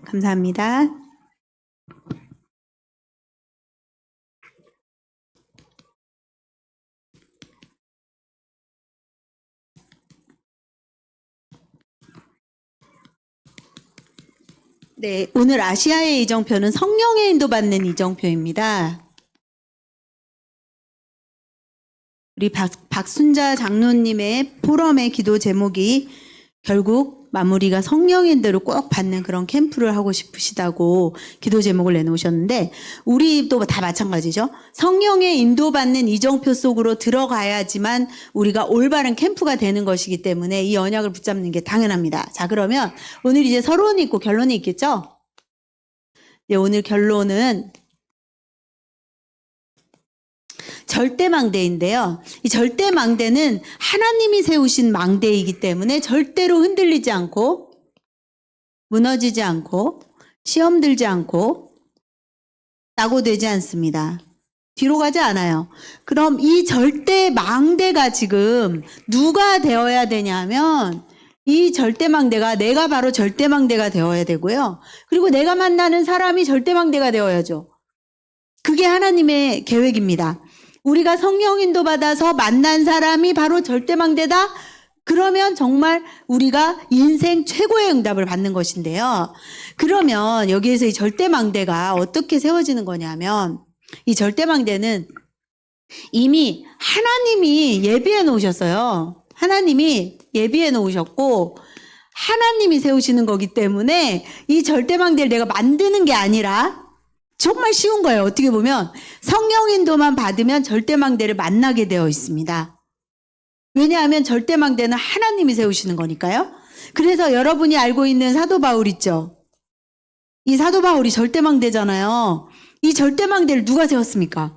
감사합니다. 네, 오늘 아시아의 이정표는 성령의 인도받는 이정표입니다. 우리 박순자 장로님의 포럼의 기도 제목이 결국 마무리가 성령의 인도를 꼭 받는 그런 캠프를 하고 싶으시다고 기도 제목을 내놓으셨는데, 우리도 다 마찬가지죠. 성령의 인도받는 이정표 속으로 들어가야지만 우리가 올바른 캠프가 되는 것이기 때문에 이 언약을 붙잡는 게 당연합니다. 자, 그러면 오늘 이제 서론이 있고 결론이 있겠죠? 네, 오늘 결론은 절대망대인데요. 이 절대망대는 하나님이 세우신 망대이기 때문에 절대로 흔들리지 않고, 무너지지 않고, 시험 들지 않고, 낙오되지 않습니다. 뒤로 가지 않아요. 그럼 이 절대망대가 지금 누가 되어야 되냐면, 이 절대망대가 내가 바로 절대망대가 되어야 되고요. 그리고 내가 만나는 사람이 절대망대가 되어야죠. 그게 하나님의 계획입니다. 우리가 성령 인도 받아서 만난 사람이 바로 절대망대다? 그러면 정말 우리가 인생 최고의 응답을 받는 것인데요. 그러면 여기에서 이 절대망대가 어떻게 세워지는 거냐면, 이 절대망대는 이미 하나님이 예비해 놓으셨어요. 하나님이 예비해 놓으셨고 하나님이 세우시는 거기 때문에 이 절대망대를 내가 만드는 게 아니라 정말 쉬운 거예요. 어떻게 보면 성령 인도만 받으면 절대망대를 만나게 되어 있습니다. 왜냐하면 절대망대는 하나님이 세우시는 거니까요. 그래서 여러분이 알고 있는 사도 바울 있죠? 이 사도 바울이 절대망대잖아요. 이 절대망대를 누가 세웠습니까?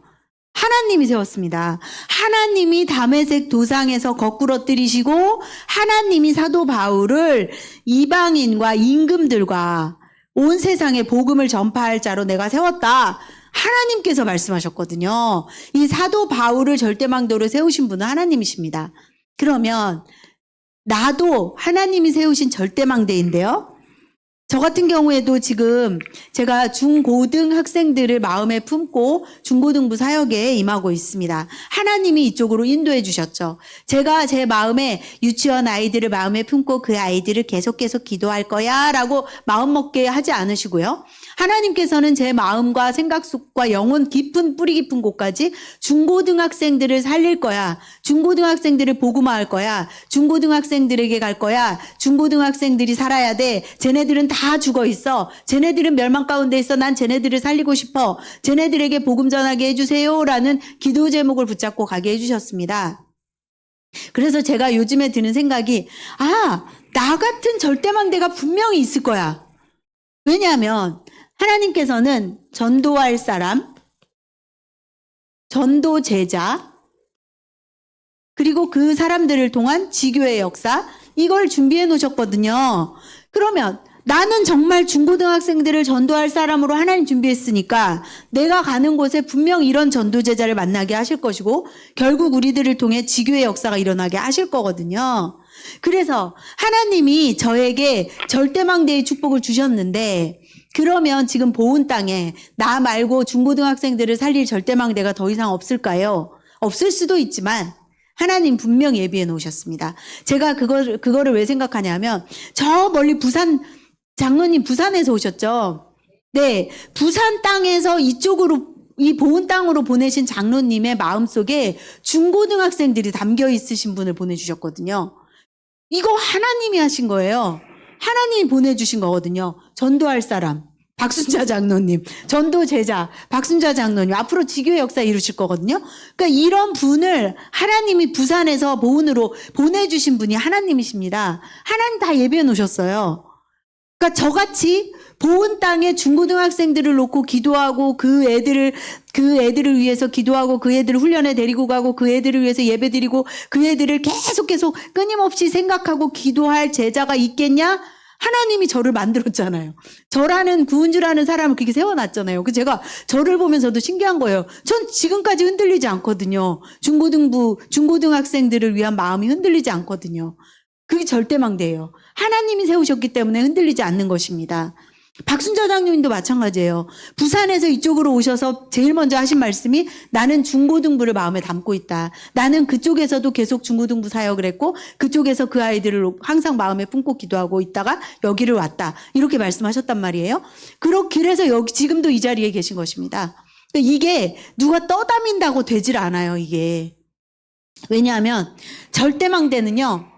하나님이 세웠습니다. 하나님이 다메섹 도상에서 거꾸로 들이시고 하나님이 사도 바울을 이방인과 임금들과 온 세상에 복음을 전파할 자로 내가 세웠다. 하나님께서 말씀하셨거든요. 이 사도 바울을 절대망대로 세우신 분은 하나님이십니다. 그러면 나도 하나님이 세우신 절대망대인데요. 저 같은 경우에도 지금 제가 중고등 학생들을 마음에 품고 중고등부 사역에 임하고 있습니다. 하나님이 이쪽으로 인도해 주셨죠. 제가 제 마음에 유치원 아이들을 마음에 품고 그 아이들을 계속 기도할 거야 라고 마음먹게 하지 않으시고요. 하나님께서는 제 마음과 생각 속과 영혼 깊은 뿌리 깊은 곳까지 중고등학생들을 살릴 거야. 중고등학생들을 복음화할 거야. 중고등학생들에게 갈 거야. 중고등학생들이 살아야 돼. 쟤네들은 다 죽어 있어. 쟤네들은 멸망 가운데 있어. 난 쟤네들을 살리고 싶어. 쟤네들에게 복음 전하게 해주세요. 라는 기도 제목을 붙잡고 가게 해주셨습니다. 그래서 제가 요즘에 드는 생각이, 나 같은 절대망대가 분명히 있을 거야. 왜냐하면 하나님께서는 전도할 사람, 전도 제자, 그리고 그 사람들을 통한 지교의 역사, 이걸 준비해 놓으셨거든요. 그러면 나는 정말 중고등학생들을 전도할 사람으로 하나님 준비했으니까 내가 가는 곳에 분명 이런 전도 제자를 만나게 하실 것이고 결국 우리들을 통해 지교의 역사가 일어나게 하실 거거든요. 그래서 하나님이 저에게 절대망대의 축복을 주셨는데, 그러면 지금 보은 땅에 나 말고 중고등학생들을 살릴 절대망대가 더 이상 없을까요? 없을 수도 있지만 하나님 분명 예비해 놓으셨습니다. 제가 그거를 왜 생각하냐면, 저 멀리 부산 장로님 부산에서 오셨죠? 네, 부산 땅에서 이쪽으로 이 보은 땅으로 보내신 장로님의 마음속에 중고등학생들이 담겨 있으신 분을 보내주셨거든요. 이거 하나님이 하신 거예요. 하나님이 보내주신 거거든요. 전도할 사람, 박순자 장로님, 전도 제자, 박순자 장로님, 앞으로 지교의 역사 이루실 거거든요. 그러니까 이런 분을 하나님이 부산에서 보은으로 보내주신 분이 하나님이십니다. 하나님 다 예비해 놓으셨어요. 그러니까 저같이 보은 땅에 중고등학생들을 놓고 기도하고 그 애들을 위해서 기도하고 그 애들을 훈련에 데리고 가고 그 애들을 위해서 예배 드리고 그 애들을 계속 끊임없이 생각하고 기도할 제자가 있겠냐? 하나님이 저를 만들었잖아요. 저라는 구은주라는 사람을 그렇게 세워놨잖아요. 그 제가 저를 보면서도 신기한 거예요. 전 지금까지 흔들리지 않거든요. 중고등학생들을 위한 마음이 흔들리지 않거든요. 그게 절대망대예요. 하나님이 세우셨기 때문에 흔들리지 않는 것입니다. 박순자 장로님도 마찬가지예요. 부산에서 이쪽으로 오셔서 제일 먼저 하신 말씀이 나는 중고등부를 마음에 담고 있다. 나는 그쪽에서도 계속 중고등부 사역을 했고 그쪽에서 그 아이들을 항상 마음에 품고 기도하고 있다가 여기를 왔다. 이렇게 말씀하셨단 말이에요. 그래서 여기 지금도 이 자리에 계신 것입니다. 이게 누가 떠다민다고 되질 않아요, 이게. 왜냐하면 절대망대는요.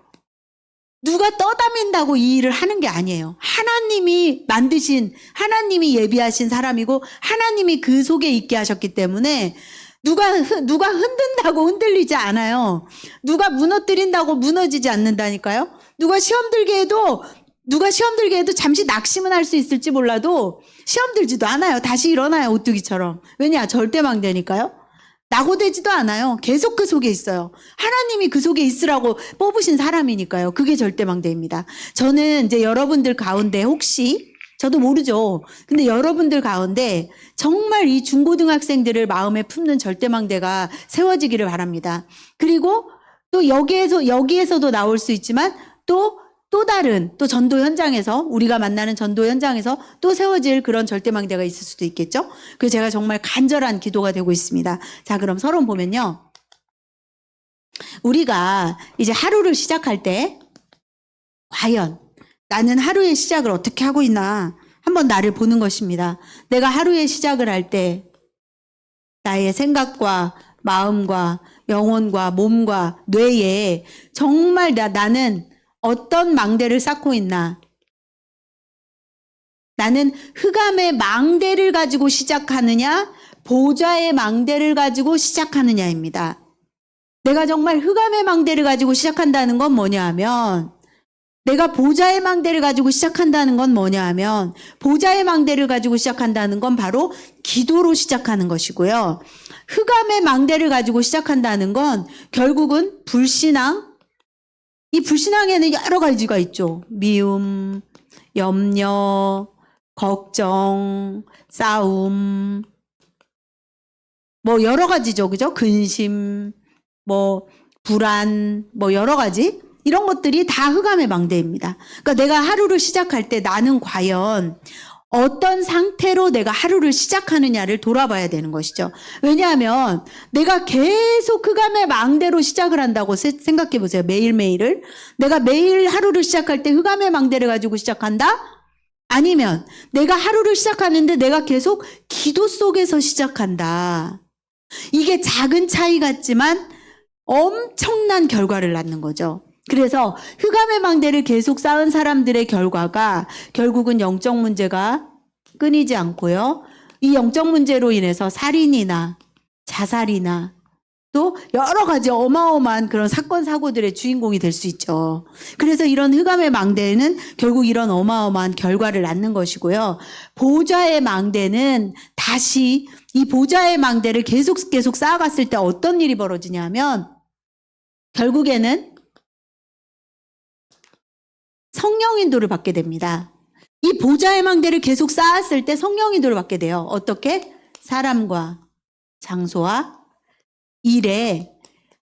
누가 떠다민다고 이 일을 하는 게 아니에요. 하나님이 만드신, 하나님이 예비하신 사람이고 하나님이 그 속에 있게 하셨기 때문에 누가 흔든다고 흔들리지 않아요. 누가 무너뜨린다고 무너지지 않는다니까요. 누가 시험 들게 해도 잠시 낙심은 할 수 있을지 몰라도 시험 들지도 않아요. 다시 일어나요, 오뚜기처럼. 왜냐? 절대망대니까요. 낙오되지도 않아요. 계속 그 속에 있어요. 하나님이 그 속에 있으라고 뽑으신 사람이니까요. 그게 절대망대입니다. 저는 이제 여러분들 가운데 혹시 저도 모르죠. 근데 여러분들 가운데 정말 이 중고등학생들을 마음에 품는 절대망대가 세워지기를 바랍니다. 그리고 또 여기에서도 나올 수 있지만 또 다른 전도 현장에서 우리가 만나는 전도 현장에서 또 세워질 그런 절대망대가 있을 수도 있겠죠. 그래서 제가 정말 간절한 기도가 되고 있습니다. 자, 그럼 서론 보면요. 우리가 이제 하루를 시작할 때 과연 나는 하루의 시작을 어떻게 하고 있나 한번 나를 보는 것입니다. 내가 하루의 시작을 할 때 나의 생각과 마음과 영혼과 몸과 뇌에 정말 나는 어떤 망대를 쌓고 있나? 나는 흑암의 망대를 가지고 시작하느냐, 보좌의 망대를 가지고 시작하느냐입니다. 내가 정말 흑암의 망대를 가지고 시작한다는 건 뭐냐 하면, 내가 보좌의 망대를 가지고 시작한다는 건 뭐냐 하면, 보좌의 망대를 가지고 시작한다는 건 바로 기도로 시작하는 것이고요. 흑암의 망대를 가지고 시작한다는 건 결국은 불신앙, 이 불신앙에는 여러 가지가 있죠. 미움, 염려, 걱정, 싸움, 뭐 여러 가지죠. 그죠? 근심, 뭐 불안, 뭐 여러 가지. 이런 것들이 다 흑암의 망대입니다. 그러니까 내가 하루를 시작할 때 나는 과연 어떤 상태로 내가 하루를 시작하느냐를 돌아봐야 되는 것이죠. 왜냐하면 내가 계속 흑암의 망대로 시작을 한다고 생각해 보세요. 매일매일을. 내가 매일 하루를 시작할 때 흑암의 망대를 가지고 시작한다? 아니면 내가 하루를 시작하는데 내가 계속 기도 속에서 시작한다. 이게 작은 차이 같지만 엄청난 결과를 낳는 거죠. 그래서 흑암의 망대를 계속 쌓은 사람들의 결과가 결국은 영적 문제가 끊이지 않고요. 이 영적 문제로 인해서 살인이나 자살이나 또 여러 가지 어마어마한 그런 사건 사고들의 주인공이 될 수 있죠. 그래서 이런 흑암의 망대는 결국 이런 어마어마한 결과를 낳는 것이고요. 보좌의 망대는 다시 이 보좌의 망대를 계속 쌓아갔을 때 어떤 일이 벌어지냐면 결국에는 성령 인도를 받게 됩니다. 이 보좌의 망대를 계속 쌓았을 때 성령 인도를 받게 돼요. 어떻게? 사람과 장소와 일에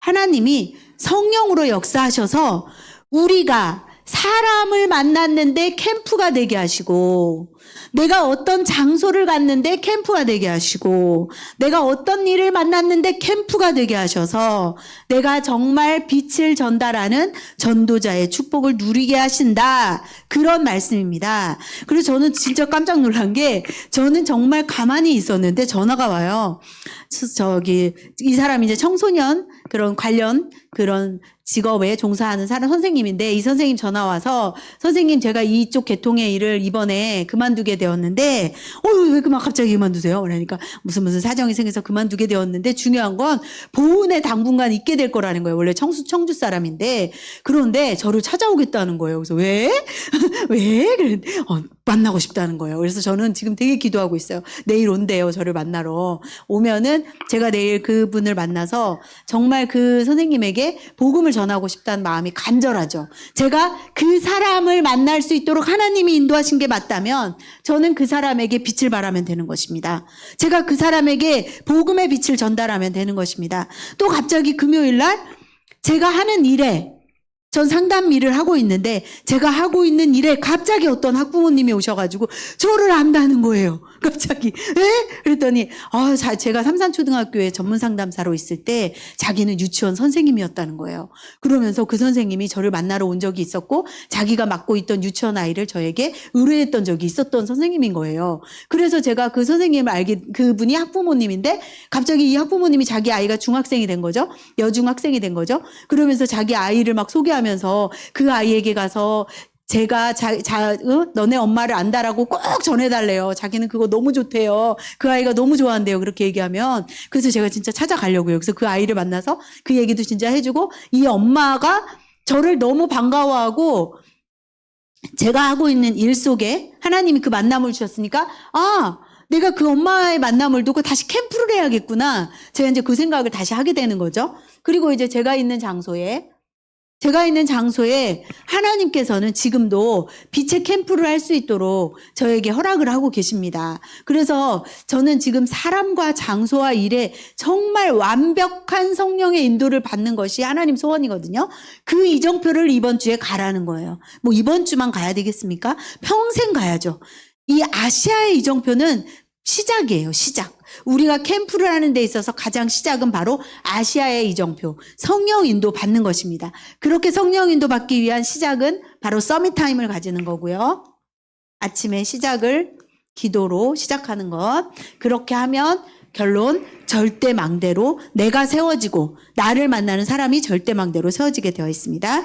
하나님이 성령으로 역사하셔서 우리가 사람을 만났는데 캠프가 되게 하시고 내가 어떤 장소를 갔는데 캠프가 되게 하시고 내가 어떤 일을 만났는데 캠프가 되게 하셔서 내가 정말 빛을 전달하는 전도자의 축복을 누리게 하신다. 그런 말씀입니다. 그래서 저는 진짜 깜짝 놀란 게 저는 정말 가만히 있었는데 전화가 와요. 이 사람이 이제 청소년 그런 관련 그런 직업에 종사하는 사람 선생님인데 이 선생님 전화 와서 선생님 제가 이쪽 계통의 일을 이번에 그만두게 되었는데 왜 갑자기 그만두세요? 그러니까 무슨 사정이 생겨서 그만두게 되었는데 중요한 건 보훈에 당분간 있게 될 거라는 거예요. 원래 청주 사람인데 그런데 저를 찾아오겠다는 거예요. 그래서 왜? 그랬는데 만나고 싶다는 거예요. 그래서 저는 지금 되게 기도하고 있어요. 내일 온대요. 저를 만나러. 오면은 제가 내일 그분을 만나서 정말 그 선생님에게 복음을 전하고 싶다는 마음이 간절하죠. 제가 그 사람을 만날 수 있도록 하나님이 인도하신 게 맞다면 저는 그 사람에게 빛을 발하면 되는 것입니다. 제가 그 사람에게 복음의 빛을 전달하면 되는 것입니다. 또 갑자기 금요일 날 제가 하는 일에 전 상담 일을 하고 있는데 제가 하고 있는 일에 갑자기 어떤 학부모님이 오셔가지고 저를 안다는 거예요. 갑자기. 에? 그랬더니 제가 삼산초등학교에 전문상담사로 있을 때 자기는 유치원 선생님이었다는 거예요. 그러면서 그 선생님이 저를 만나러 온 적이 있었고 자기가 맡고 있던 유치원 아이를 저에게 의뢰했던 적이 있었던 선생님인 거예요. 그래서 제가 그 선생님을 그분이 학부모님인데 갑자기 이 학부모님이 자기 아이가 중학생이 된 거죠. 여중학생이 된 거죠. 그러면서 자기 아이를 막 소개하면서 그 아이에게 가서 제가 너네 엄마를 안다라고 꼭 전해달래요. 자기는 그거 너무 좋대요. 그 아이가 너무 좋아한대요. 그렇게 얘기하면. 그래서 제가 진짜 찾아가려고요. 그래서 그 아이를 만나서 그 얘기도 진짜 해주고 이 엄마가 저를 너무 반가워하고 제가 하고 있는 일 속에 하나님이 그 만남을 주셨으니까 내가 그 엄마의 만남을 두고 다시 캠프를 해야겠구나. 제가 이제 그 생각을 다시 하게 되는 거죠. 그리고 이제 제가 있는 장소에 하나님께서는 지금도 빛의 캠프를 할 수 있도록 저에게 허락을 하고 계십니다. 그래서 저는 지금 사람과 장소와 일에 정말 완벽한 성령의 인도를 받는 것이 하나님 소원이거든요. 그 이정표를 이번 주에 가라는 거예요. 뭐 이번 주만 가야 되겠습니까? 평생 가야죠. 이 아시아의 이정표는 시작이에요. 시작. 우리가 캠프를 하는 데 있어서 가장 시작은 바로 아시아의 이정표, 성령 인도 받는 것입니다. 그렇게 성령 인도 받기 위한 시작은 바로 서밋 타임을 가지는 거고요. 아침에 시작을 기도로 시작하는 것. 그렇게 하면 결론 절대망대로 내가 세워지고 나를 만나는 사람이 절대망대로 세워지게 되어 있습니다.